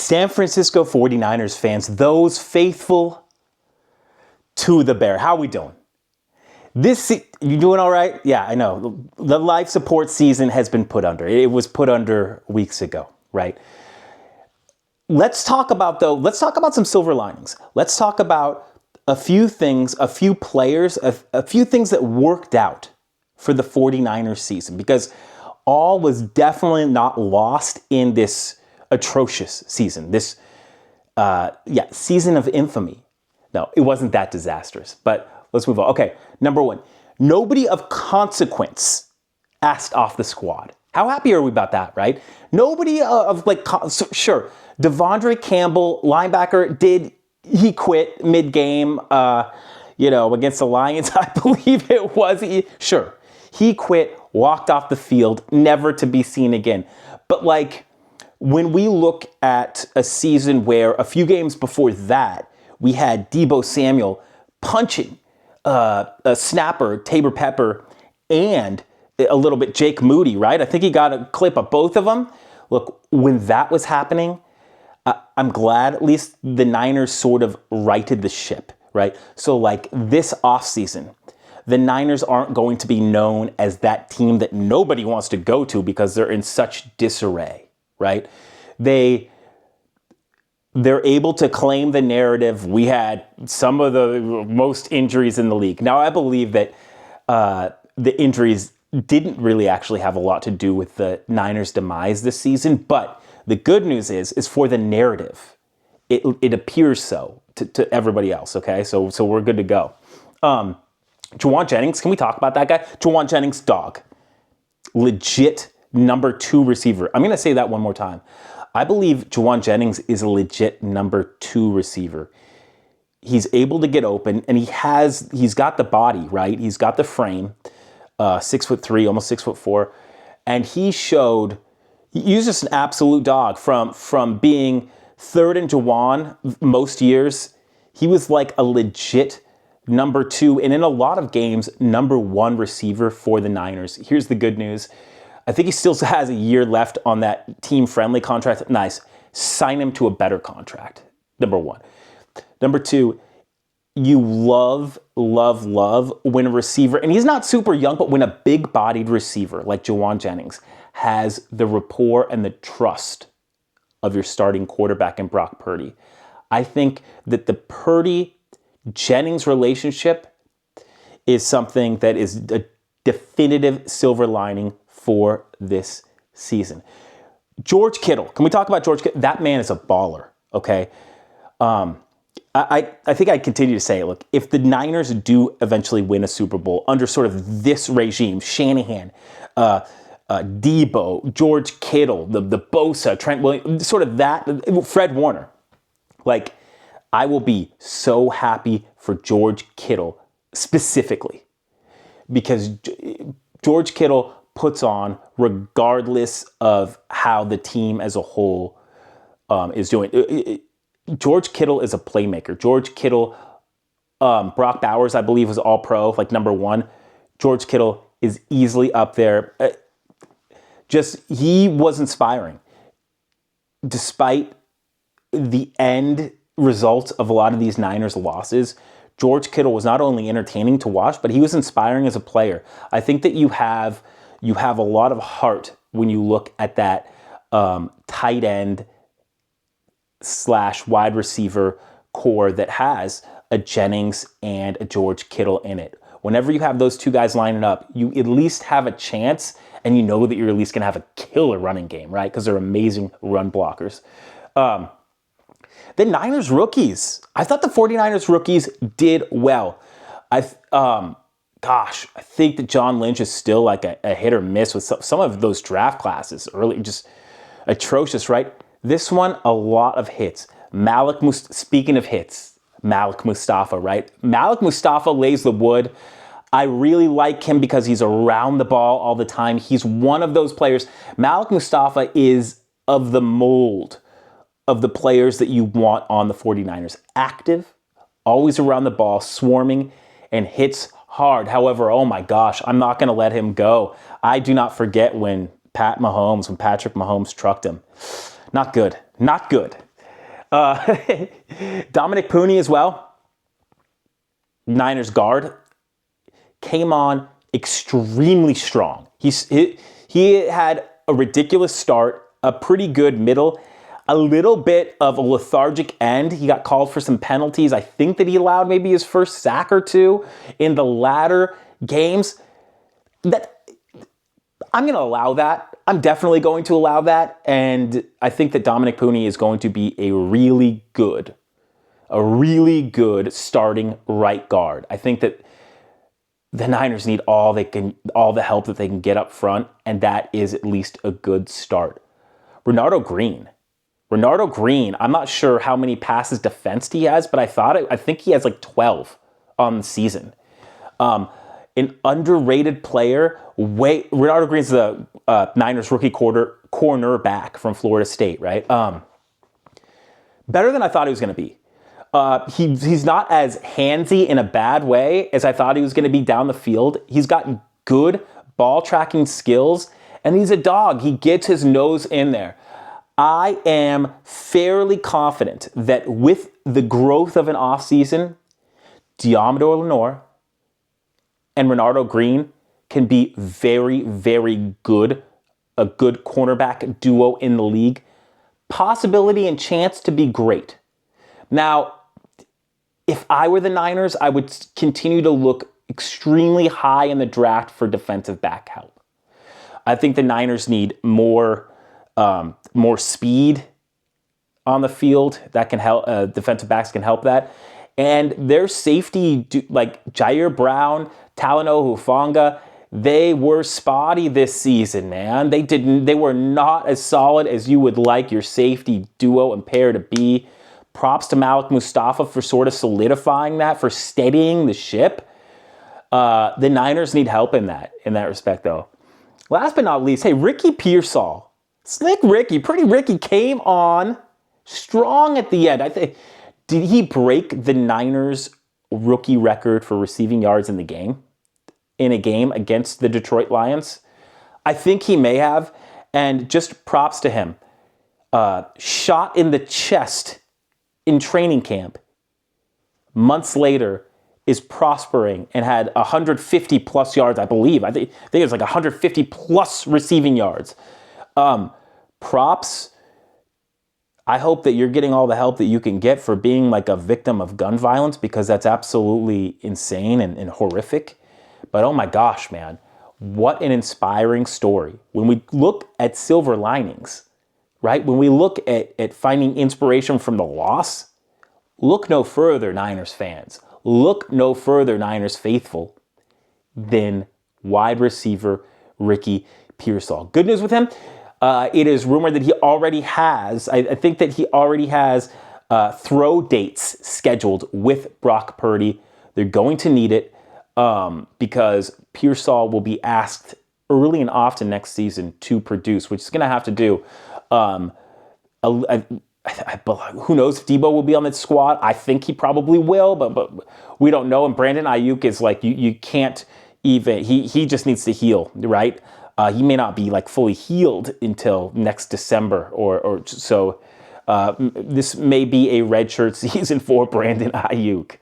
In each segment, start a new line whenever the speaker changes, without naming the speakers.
San Francisco 49ers fans, those faithful to the bear. How we doing? You doing all right? Yeah, I know. The life support season has been put under. It was put under weeks ago, right? Let's talk about some silver linings. Let's talk about a few things, a few players, a few things that worked out for the 49ers season, because all was definitely not lost in this atrocious season, this season of infamy. No, it wasn't that disastrous, but let's move on. Okay, number one, nobody of consequence asked off the squad. How happy are we about that, right? Nobody sure, Devondre Campbell, linebacker, he quit mid-game, against the Lions, I believe it was. Sure, he quit, walked off the field, never to be seen again. But when we look at a season where a few games before that, we had Deebo Samuel punching a snapper, Taybor Pepper, and a little bit Jake Moody, right? I think he got a clip of both of them. Look, when that was happening, I'm glad at least the Niners sort of righted the ship, right? So this offseason, the Niners aren't going to be known as that team that nobody wants to go to because they're in such disarray, right? They're able to claim the narrative. We had some of the most injuries in the league. Now, I believe that the injuries didn't really actually have a lot to do with the Niners' demise this season, but the good news is for the narrative, it appears so to everybody else, okay? So we're good to go. Juaun Jennings, can we talk about that guy? Juaun Jennings, dog. Legit number 2 receiver. I'm going to say that one more time. I believe Juaun Jennings is a legit number 2 receiver. He's able to get open, and he's got the body, right? He's got the frame, 6'3", almost 6'4", and he's just an absolute dog from being third in Juaun most years. He was like a legit number 2, and in a lot of games, number 1 receiver for the Niners. Here's the good news. I think he still has a year left on that team-friendly contract. Nice. Sign him to a better contract, number 1. Number 2, you love when a receiver, and he's not super young, but when a big-bodied receiver like Juaun Jennings has the rapport and the trust of your starting quarterback in Brock Purdy. I think that the Purdy-Jennings relationship is something that is a definitive silver lining for this season. George Kittle. Can we talk about George Kittle? That man is a baller, okay? I think I continue to say, look, if the Niners do eventually win a Super Bowl under sort of this regime, Shanahan, Deebo, George Kittle, the Bosa, Trent Williams, sort of that, Fred Warner, I will be so happy for George Kittle specifically because George Kittle puts on regardless of how the team as a whole is doing. George Kittle is a playmaker. George Kittle, Brock Bowers, I believe, was all-pro, number 1. George Kittle is easily up there. He was inspiring. Despite the end results of a lot of these Niners losses, George Kittle was not only entertaining to watch, but he was inspiring as a player. I think that you have a lot of heart when you look at that tight end / wide receiver core that has a Jennings and a George Kittle in it. Whenever you have those two guys lining up, you at least have a chance, and you know that you're at least going to have a killer running game, right? Because they're amazing run blockers. The Niners rookies. I thought the 49ers rookies did well. I think that John Lynch is still a hit or miss with some of those draft classes early, just atrocious, right? This one, a lot of hits. Speaking of hits, Malik Mustapha, right? Malik Mustapha lays the wood. I really like him because he's around the ball all the time. He's one of those players. Malik Mustapha is of the mold of the players that you want on the 49ers. Active, always around the ball, swarming, and hits hard. However, oh my gosh, I'm not going to let him go. I do not forget when Patrick Mahomes trucked him. Not good. Not good. Dominic Puni as well, Niners guard, came on extremely strong. He had a ridiculous start, a pretty good middle, a little bit of a lethargic end. He got called for some penalties. I think that he allowed maybe his first sack or two in the latter games. I'm going to allow that. I'm definitely going to allow that. And I think that Dominic Puni is going to be a really good starting right guard. I think that the Niners need all the help that they can get up front, and that is at least a good start. Renardo Green, I'm not sure how many passes defensed he has, but I think he has like 12 on the season. An underrated player. Renardo Green's the Niners rookie cornerback from Florida State, right? Better than I thought he was going to be. He's not as handsy in a bad way as I thought he was going to be down the field. He's got good ball tracking skills, and he's a dog. He gets his nose in there. I am fairly confident that with the growth of an offseason, Deommodore Lenoir and Renardo Green can be very, very good, a good cornerback duo in the league. Possibility and chance to be great. Now, if I were the Niners, I would continue to look extremely high in the draft for defensive back help. I think the Niners need more speed on the field that can help. Defensive backs can help that. And their safety, like Jair Brown, Talanoa Hufanga, they were spotty this season, man. They were not as solid as you would like your safety duo and pair to be. Props to Malik Mustapha for sort of solidifying that, for steadying the ship. The Niners need help in that respect, though. Last but not least, hey, Ricky Pearsall. Slick Ricky, pretty Ricky came on strong at the end. I think, did he break the Niners rookie record for receiving yards in a game against the Detroit Lions? I think he may have, and just props to him. Shot in the chest in training camp, months later, is prospering and had 150 plus yards, I believe. I think it was like 150 plus receiving yards. Props. I hope that you're getting all the help that you can get for being like a victim of gun violence, because that's absolutely insane and horrific. But oh my gosh, man, what an inspiring story. When we look at silver linings, right? When we look at finding inspiration from the loss, look no further, Niners fans. Look no further, Niners faithful, than wide receiver Ricky Pearsall. Good news with him. It is rumored that he already has, I think that he already has throw dates scheduled with Brock Purdy. They're going to need it because Pearsall will be asked early and often next season to produce, which is going to have to do. Who knows if Deebo will be on that squad? I think he probably will, but we don't know. And Brandon Ayuk is like, you can't even, he just needs to heal, right? He may not be like fully healed until next December or so. This may be a redshirt season for Brandon Ayuk.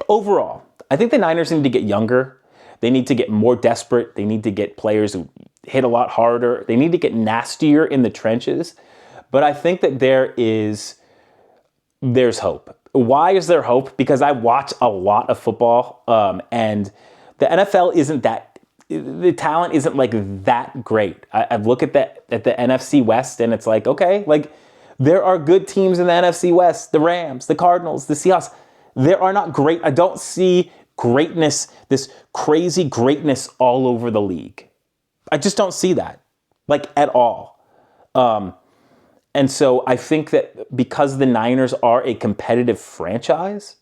Overall, I think the Niners need to get younger. They need to get more desperate. They need to get players who hit a lot harder. They need to get nastier in the trenches. But I think that there's hope. Why is there hope? Because I watch a lot of football, and the NFL the talent isn't like that great. I look at the NFC West, and it's like, okay, like there are good teams in the NFC West, the Rams, the Cardinals, the Seahawks. There are not great. I don't see greatness, this crazy greatness all over the league. I just don't see that, like at all. And so I think that because the Niners are a competitive franchise,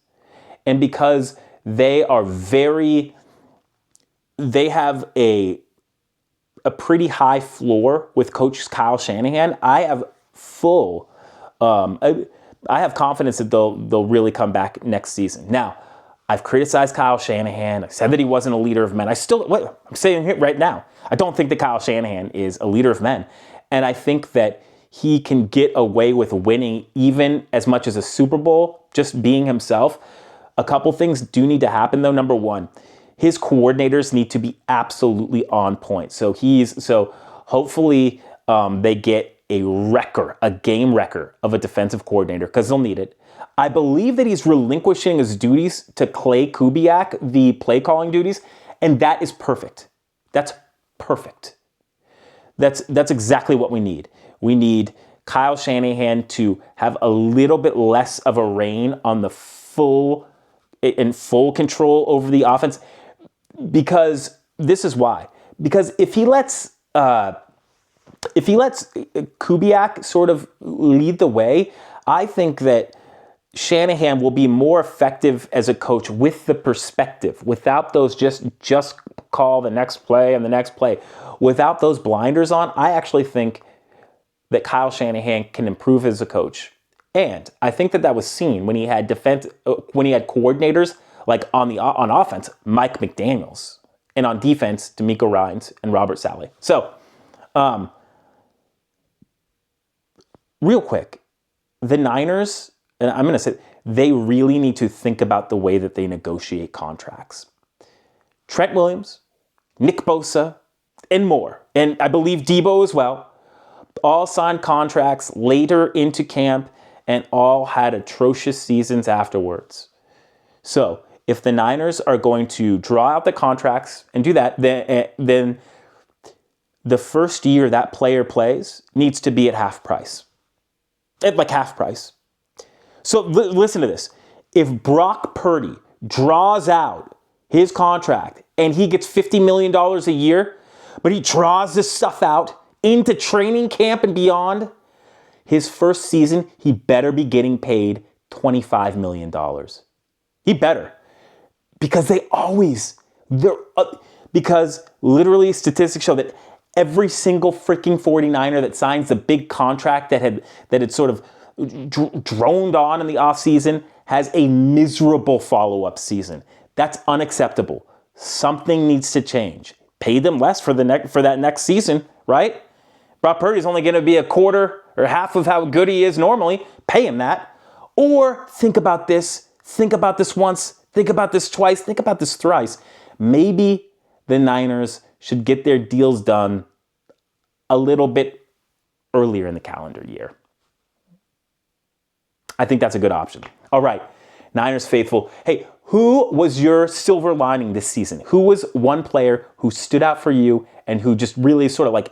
and because they have a pretty high floor with Coach Kyle Shanahan, I have I have confidence that they'll really come back next season. Now, I've criticized Kyle Shanahan. I said that he wasn't a leader of men. I'm saying it right now. I don't think that Kyle Shanahan is a leader of men. And I think that he can get away with winning even as much as a Super Bowl, just being himself. A couple things do need to happen though. Number one, his coordinators need to be absolutely on point. So hopefully they get a game wrecker of a defensive coordinator, because they'll need it. I believe that he's relinquishing his duties to Clay Kubiak, the play calling duties, and that is perfect. That's perfect. That's exactly what we need. We need Kyle Shanahan to have a little bit less of a reign on the full control over the offense, because this is why. Because if he lets Kubiak sort of lead the way, I think that Shanahan will be more effective as a coach with the perspective, without those just call the next play and the next play. Without those blinders on, I actually think that Kyle Shanahan can improve as a coach. And I think that was seen when he had coordinators like on offense, Mike McDaniels, and on defense, D'Amico Ryans and Robert Saleh. So, real quick, the Niners, and I'm going to say, they really need to think about the way that they negotiate contracts. Trent Williams, Nick Bosa, and more, and I believe Deebo as well, all signed contracts later into camp and all had atrocious seasons afterwards. So if the Niners are going to draw out the contracts and do that, then the first year that player plays needs to be at half price. Like half price. So listen to this. If Brock Purdy draws out his contract and he gets $50 million a year, but he draws this stuff out into training camp and beyond, his first season, he better be getting paid $25 million. He better. Because because literally statistics show that every single freaking 49er that signs the big contract that had sort of droned on in the offseason has a miserable follow-up season. That's unacceptable. Something needs to change. Pay them less for that next season, right? Brock Purdy's only going to be a quarter or half of how good he is normally. Pay him that. Or think about this. Think about this once. Think about this twice. Think about this thrice. Maybe the Niners should get their deals done a little bit earlier in the calendar year. I think that's a good option. All right, Niners faithful. Hey, who was your silver lining this season? Who was one player who stood out for you and who just really sort of like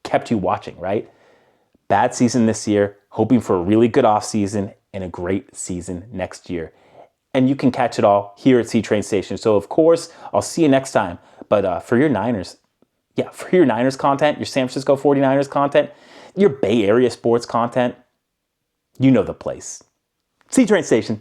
kept you watching, right? Bad season this year, hoping for a really good offseason and a great season next year. And you can catch it all here at C-Train Station. So, of course, I'll see you next time. But for your Niners content, your San Francisco 49ers content, your Bay Area sports content, you know the place. C-Train Station.